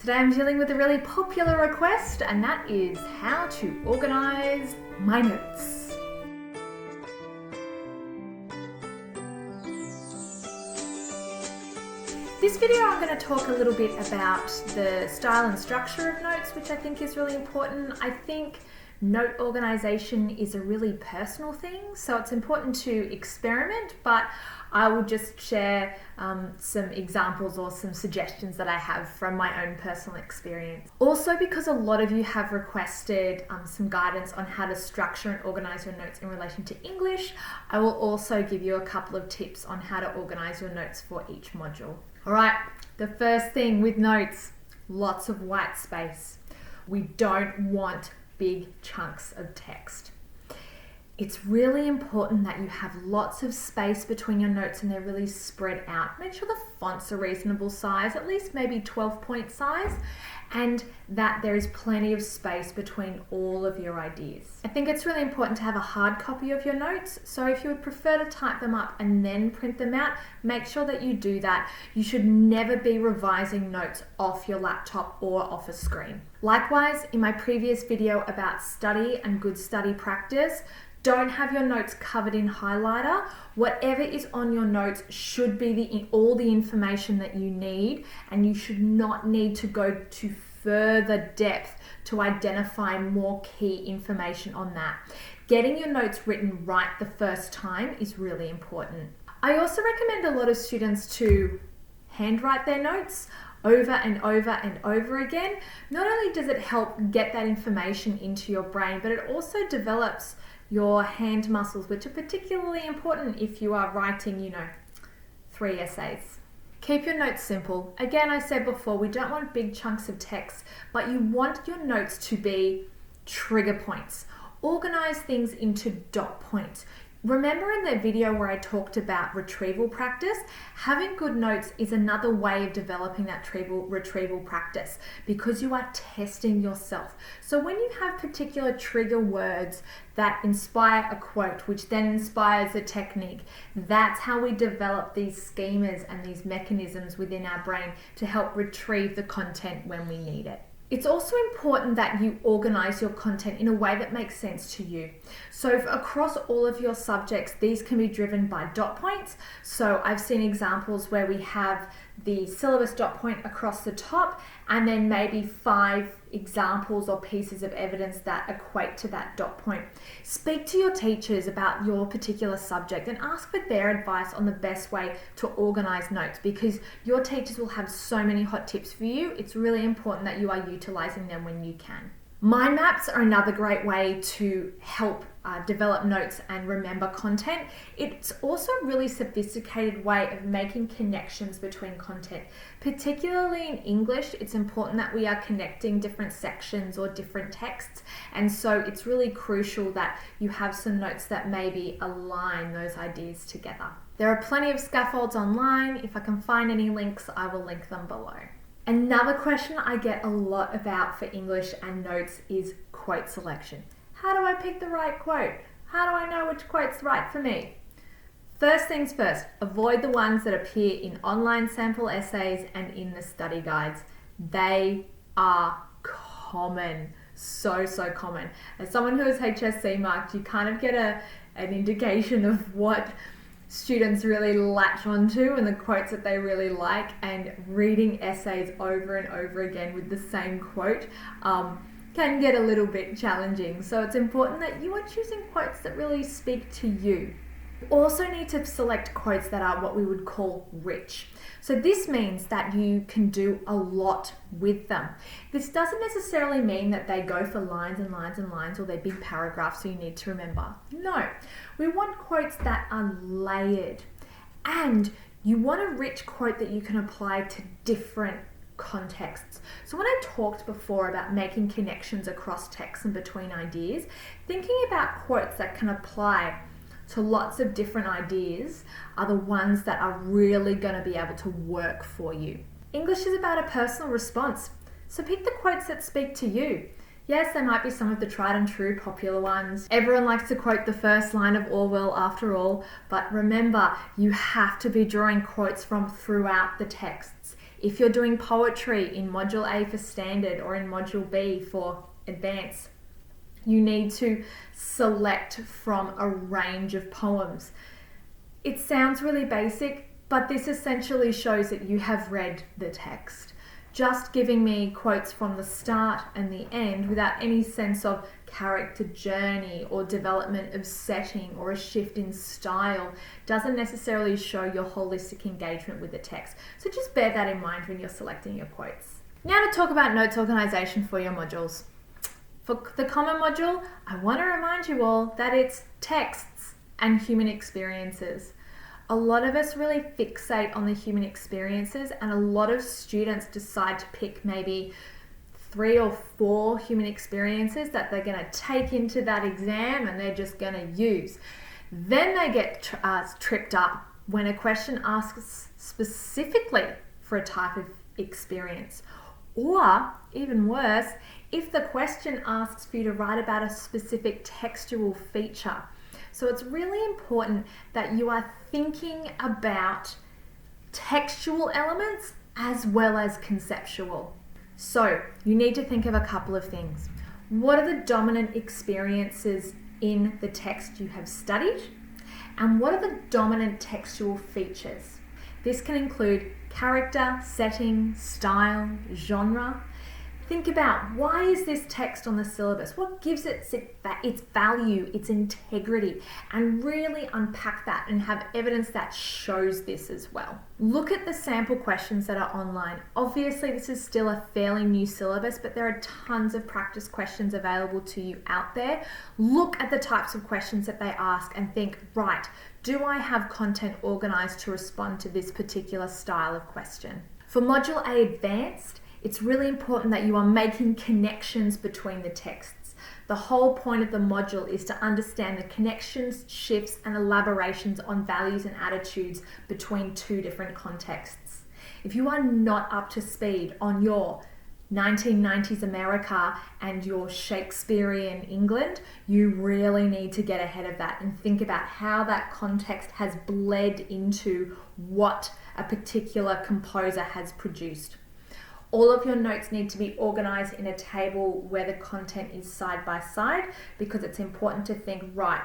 Today I'm dealing with a really popular request, and that is how to organize my notes. This video I'm going to talk a little bit about the style and structure of notes, which I think is really important. I think note organization is a really personal thing, so it's important to experiment, but I will just share some examples or some suggestions that I have from my own personal experience. Also, because a lot of you have requested some guidance on how to structure and organize your notes in relation to English, I will also give you a couple of tips on how to organize your notes for each module. All right, the first thing with notes, lots of white space. We don't want big chunks of text. It's really important that you have lots of space between your notes and they're really spread out. Make sure the fonts are reasonable size, at least maybe 12-point size, and that there is plenty of space between all of your ideas. I think it's really important to have a hard copy of your notes, so if you would prefer to type them up and then print them out, make sure that you do that. You should never be revising notes off your laptop or off a screen. Likewise, in my previous video about study and good study practice, don't have your notes covered in highlighter. Whatever is on your notes should be all the information that you need, and you should not need to go to further depth to identify more key information on that. Getting your notes written right the first time is really important. I also recommend a lot of students to handwrite their notes over and over and over again. Not only does it help get that information into your brain, but it also develops your hand muscles, which are particularly important if you are writing, 3 essays. Keep your notes simple. Again, I said before, we don't want big chunks of text, but you want your notes to be trigger points. Organize things into dot points. Remember in the video where I talked about retrieval practice, having good notes is another way of developing that retrieval practice because you are testing yourself. So when you have particular trigger words that inspire a quote, which then inspires a technique, that's how we develop these schemas and these mechanisms within our brain to help retrieve the content when we need it. It's also important that you organize your content in a way that makes sense to you. So across all of your subjects, these can be driven by dot points. So I've seen examples where we have the syllabus dot point across the top and then maybe 5 examples or pieces of evidence that equate to that dot point. Speak to your teachers about your particular subject and ask for their advice on the best way to organize notes, because your teachers will have so many hot tips for you. It's really important that you are utilizing them when you can. Mind maps are another great way to help develop notes and remember content. It's also a really sophisticated way of making connections between content. Particularly in English, it's important that we are connecting different sections or different texts, and so it's really crucial that you have some notes that maybe align those ideas together. There are plenty of scaffolds online. If I can find any links, I will link them below. Another question I get a lot about for English and notes is quote selection. How do I pick the right quote? How do I know which quote's right for me? First things first, avoid the ones that appear in online sample essays and in the study guides. They are common, so common. As someone who is HSC marked, you kind of get an indication of what students really latch onto and the quotes that they really like, and reading essays over and over again with the same quote can get a little bit challenging. So it's important that you are choosing quotes that really speak to you. You also need to select quotes that are what we would call rich. So this means that you can do a lot with them. This doesn't necessarily mean that they go for lines and lines and lines, or they're big paragraphs so you need to remember. No, we want quotes that are layered, and you want a rich quote that you can apply to different contexts. So when I talked before about making connections across text and between ideas, thinking about quotes that can apply to lots of different ideas are the ones that are really going to be able to work for you. English is about a personal response, so pick the quotes that speak to you. Yes, there might be some of the tried and true popular ones. Everyone likes to quote the first line of Orwell after all, but remember, you have to be drawing quotes from throughout the texts. If you're doing poetry in Module A for Standard or in Module B for Advanced, you need to select from a range of poems. It sounds really basic, but this essentially shows that you have read the text. Just giving me quotes from the start and the end without any sense of character journey or development of setting or a shift in style doesn't necessarily show your holistic engagement with the text. So just bear that in mind when you're selecting your quotes. Now to talk about notes organization for your modules. For the common module, I want to remind you all that it's texts and human experiences. A lot of us really fixate on the human experiences, and a lot of students decide to pick maybe 3 or 4 human experiences that they're going to take into that exam and they're just going to use. Then they get tripped up when a question asks specifically for a type of experience. Or, even worse, if the question asks for you to write about a specific textual feature. So it's really important that you are thinking about textual elements as well as conceptual. So you need to think of a couple of things. What are the dominant experiences in the text you have studied? And what are the dominant textual features? This can include character, setting, style, genre. Think about, why is this text on the syllabus? What gives it its value, its integrity, and really unpack that and have evidence that shows this as well. Look at the sample questions that are online. Obviously, this is still a fairly new syllabus, but there are tons of practice questions available to you out there. Look at the types of questions that they ask and think, right, do I have content organized to respond to this particular style of question? For Module A Advanced, it's really important that you are making connections between the texts. The whole point of the module is to understand the connections, shifts, and elaborations on values and attitudes between 2 different contexts. If you are not up to speed on your 1990s America and your Shakespearean England, you really need to get ahead of that and think about how that context has bled into what a particular composer has produced. All of your notes need to be organized in a table where the content is side by side, because it's important to think, right,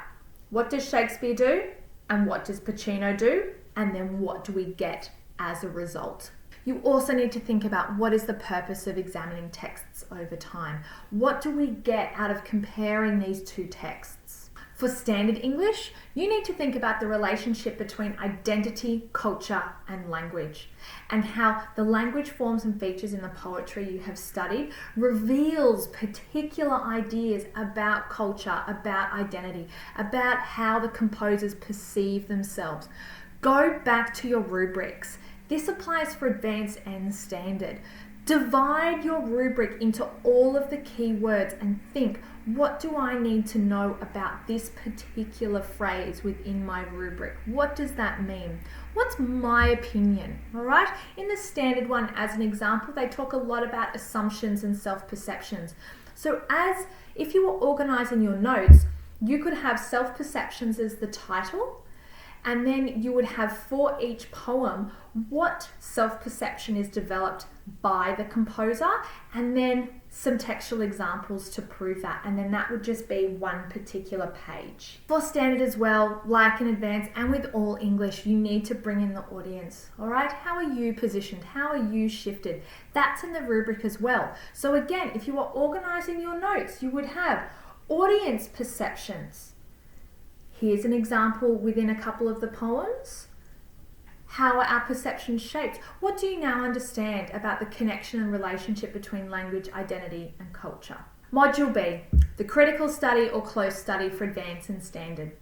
what does Shakespeare do and what does Puccino do, and then what do we get as a result? You also need to think about, what is the purpose of examining texts over time? What do we get out of comparing these 2 texts? For Standard English, you need to think about the relationship between identity, culture, and language, and how the language forms and features in the poetry you have studied reveals particular ideas about culture, about identity, about how the composers perceive themselves. Go back to your rubrics. This applies for Advanced and Standard. Divide your rubric into all of the key words and think, what do I need to know about this particular phrase within my rubric? What does that mean? What's my opinion? All right. In the Standard one, as an example, they talk a lot about assumptions and self-perceptions. So if you were organizing your notes, you could have self-perceptions as the title, and then you would have, for each poem, what self-perception is developed by the composer, and then some textual examples to prove that, and then that would just be one particular page. For Standard as well, like in Advanced and with all English, you need to bring in the audience. All right, how are you positioned? How are you shifted? That's in the rubric as well. So again, if you are organizing your notes, you would have audience perceptions. Here's an example within a couple of the poems. How are our perceptions shaped? What do you now understand about the connection and relationship between language, identity, and culture? Module B, the critical study or close study for Advanced and Standard.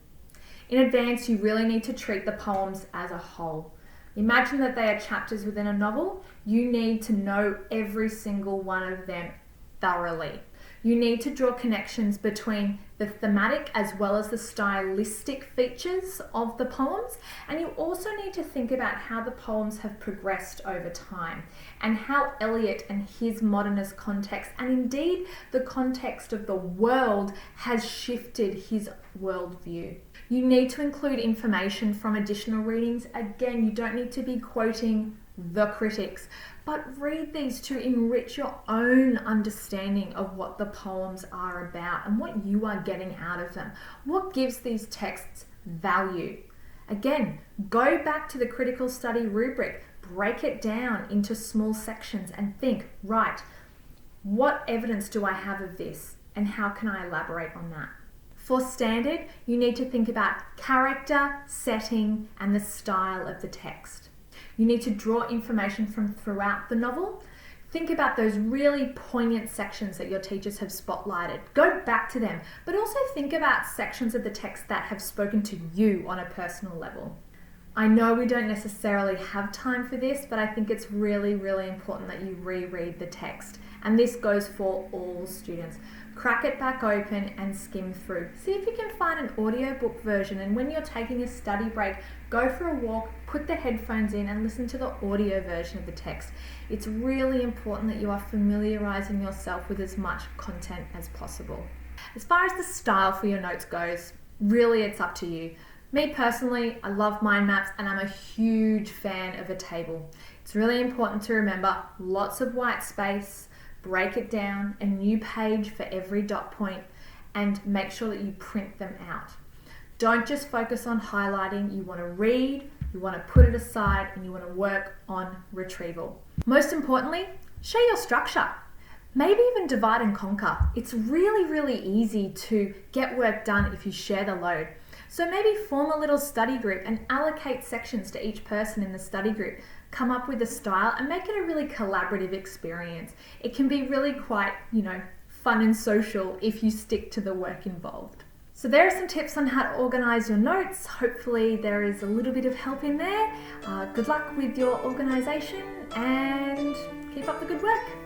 In Advanced, you really need to treat the poems as a whole. Imagine that they are chapters within a novel. You need to know every single one of them thoroughly. You need to draw connections between the thematic as well as the stylistic features of the poems, and you also need to think about how the poems have progressed over time and how Eliot and his modernist context, and indeed the context of the world, has shifted his worldview. You need to include information from additional readings. Again, you don't need to be quoting the critics, but read these to enrich your own understanding of what the poems are about and what you are getting out of them. What gives these texts value? Again, go back to the critical study rubric, break it down into small sections and think, right, what evidence do I have of this and how can I elaborate on that? For standard, you need to think about character, setting, and the style of the text. You need to draw information from throughout the novel. Think about those really poignant sections that your teachers have spotlighted. Go back to them, but also think about sections of the text that have spoken to you on a personal level. I know we don't necessarily have time for this, but I think it's really, really important that you reread the text. And this goes for all students. Crack it back open and skim through. See if you can find an audiobook version, and when you're taking a study break, go for a walk, put the headphones in and listen to the audio version of the text. It's really important that you are familiarizing yourself with as much content as possible. As far as the style for your notes goes, really it's up to you. Me personally, I love mind maps and I'm a huge fan of a table. It's really important to remember lots of white space, break it down, a new page for every dot point, and make sure that you print them out. Don't just focus on highlighting. You want to read, you want to put it aside, and you want to work on retrieval. Most importantly, share your structure. Maybe even divide and conquer. It's really, really easy to get work done if you share the load. So maybe form a little study group and allocate sections to each person in the study group. Come up with a style and make it a really collaborative experience. It can be really quite, fun and social if you stick to the work involved. So there are some tips on how to organize your notes. Hopefully there is a little bit of help in there. Good luck with your organization and keep up the good work.